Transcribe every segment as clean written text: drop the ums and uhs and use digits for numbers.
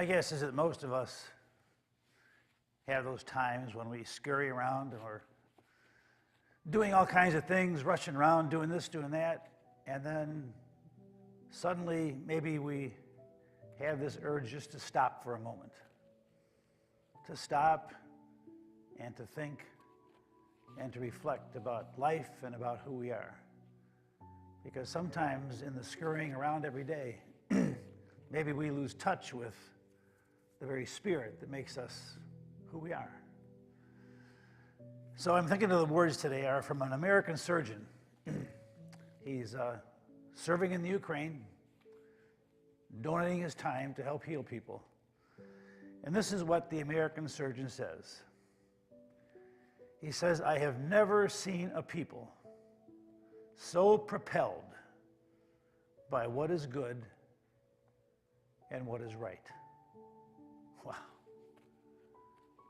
My guess is that most of us have those times when we scurry around and we're doing all kinds of things, rushing around, doing this, doing that, and then suddenly maybe we have this urge just to stop for a moment. To stop and to think and to reflect about life and about who we are. Because sometimes in the scurrying around every day, maybe we lose touch with the very spirit that makes us who we are. So I'm thinking of the words today are from an American surgeon. He's serving in the Ukraine, donating his time to help heal people. And this is what the American surgeon says. He says, "I have never seen a people so propelled by what is good and what is right." Wow.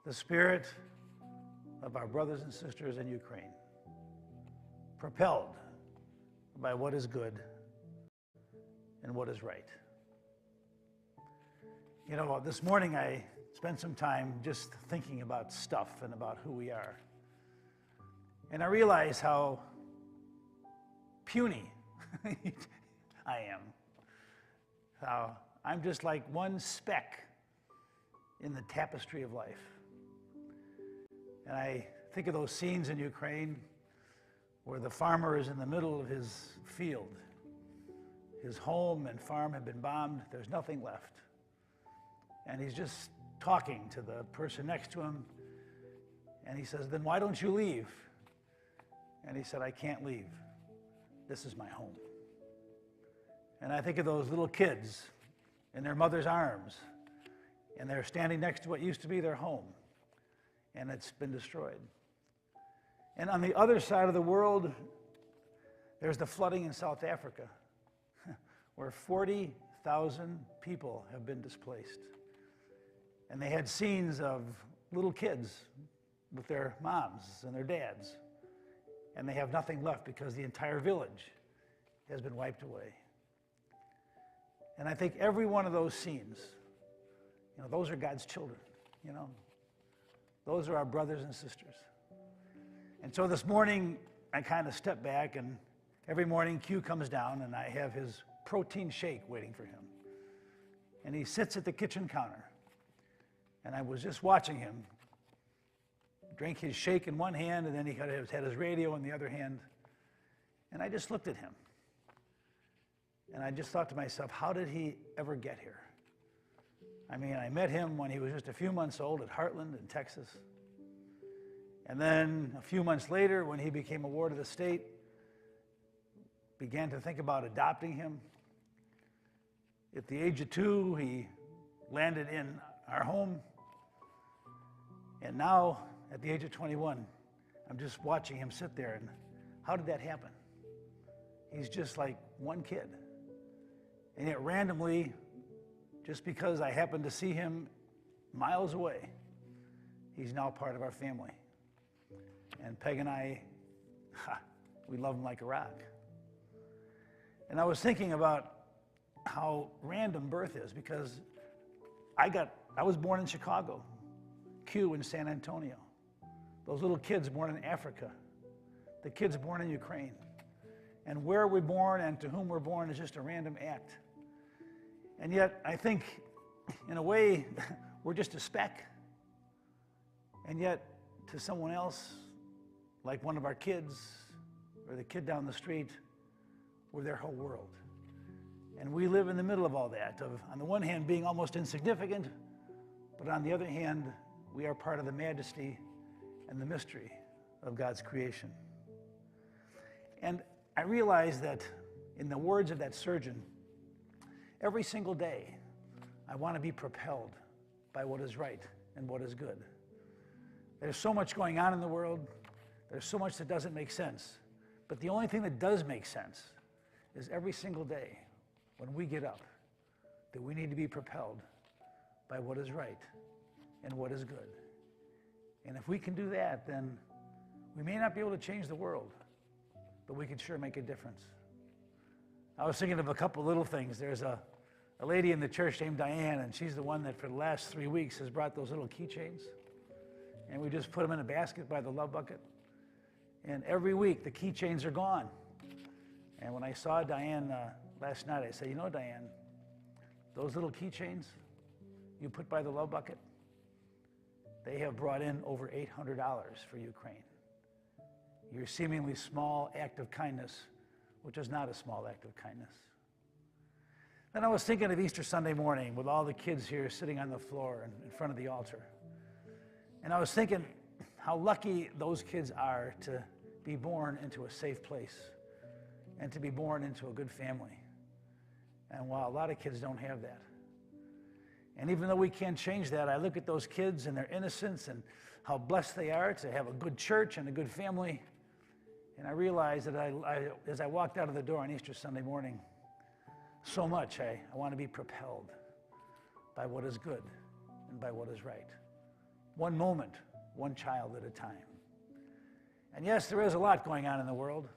The spirit of our brothers and sisters in Ukraine, propelled by what is good and what is right. You know, this morning I spent some time just thinking about stuff and about who we are. And I realize how puny I am. How I'm just like one speck in the tapestry of life. And I think of those scenes in Ukraine where the farmer is in the middle of his field. His home and farm have been bombed. There's nothing left. And he's just talking to the person next to him. And he says, "Then why don't you leave?" And he said, "I can't leave. This is my home." And I think of those little kids in their mother's arms, and they're standing next to what used to be their home, and it's been destroyed. And on the other side of the world, there's the flooding in South Africa, where 40,000 people have been displaced. And they had scenes of little kids with their moms and their dads, and they have nothing left because the entire village has been wiped away. And I think every one of those scenes, you know, those are God's children, you know. Those are our brothers and sisters. And so this morning, I kind of stepped back, and every morning Q comes down, and I have his protein shake waiting for him. And he sits at the kitchen counter. And I was just watching him drink his shake in one hand, and then he had his radio in the other hand. And I just looked at him. And I just thought to myself, how did he ever get here? I mean, I met him when he was just a few months old at Heartland in Texas. And then a few months later, when he became a ward of the state, began to think about adopting him. At the age of 2, he landed in our home. And now, at the age of 21, I'm just watching him sit there. And how did that happen? He's just like one kid. And yet randomly, just because I happened to see him miles away, he's now part of our family. And Peg and I, we love him like a rock. And I was thinking about how random birth is, because I was born in Chicago, Q in San Antonio. Those little kids born in Africa, the kids born in Ukraine. And where we're born and to whom we're born is just a random act. And yet, I think, in a way, we're just a speck. And yet, to someone else, like one of our kids, or the kid down the street, we're their whole world. And we live in the middle of all that, of, on the one hand, being almost insignificant, but on the other hand, we are part of the majesty and the mystery of God's creation. And I realize that, in the words of that surgeon, every single day, I want to be propelled by what is right and what is good. There's so much going on in the world. There's so much that doesn't make sense. But the only thing that does make sense is every single day when we get up, that we need to be propelled by what is right and what is good. And if we can do that, then we may not be able to change the world, but we can sure make a difference. I was thinking of a couple little things. There's a a lady in the church named Diane, and she's the one that for the last 3 weeks has brought those little keychains. And we just put them in a basket by the love bucket. And every week, the keychains are gone. And when I saw Diane last night, I said, you know, Diane, those little keychains you put by the love bucket, they have brought in over $800 for Ukraine. Your seemingly small act of kindness, which is not a small act of kindness. Then I was thinking of Easter Sunday morning with all the kids here sitting on the floor in front of the altar. And I was thinking how lucky those kids are to be born into a safe place and to be born into a good family. And while a lot of kids don't have that. And even though we can't change that, I look at those kids and their innocence and how blessed they are to have a good church and a good family. And I realize that as I walked out of the door on Easter Sunday morning, so much I want to be propelled by what is good and by what is right. One moment, one child at a time. And yes, there is a lot going on in the world.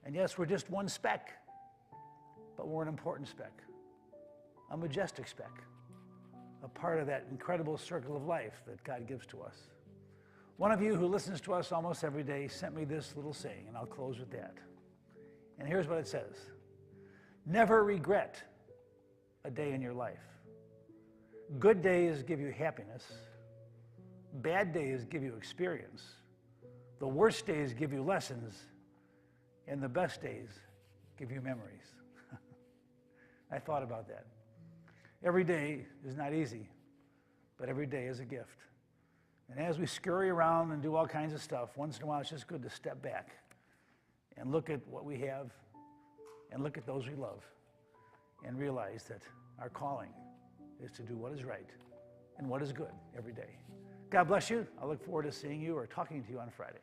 And yes, we're just one speck, but we're an important speck, a majestic speck, a part of that incredible circle of life that God gives to us. One of you who listens to us almost every day sent me this little saying, and I'll close with that. And here's what it says. Never regret a day in your life. Good days give you happiness. Bad days give you experience. The worst days give you lessons. And the best days give you memories. I thought about that. Every day is not easy, but every day is a gift. And as we scurry around and do all kinds of stuff, once in a while it's just good to step back and look at what we have and look at those we love and realize that our calling is to do what is right and what is good every day. God bless you. I look forward to seeing you or talking to you on Friday.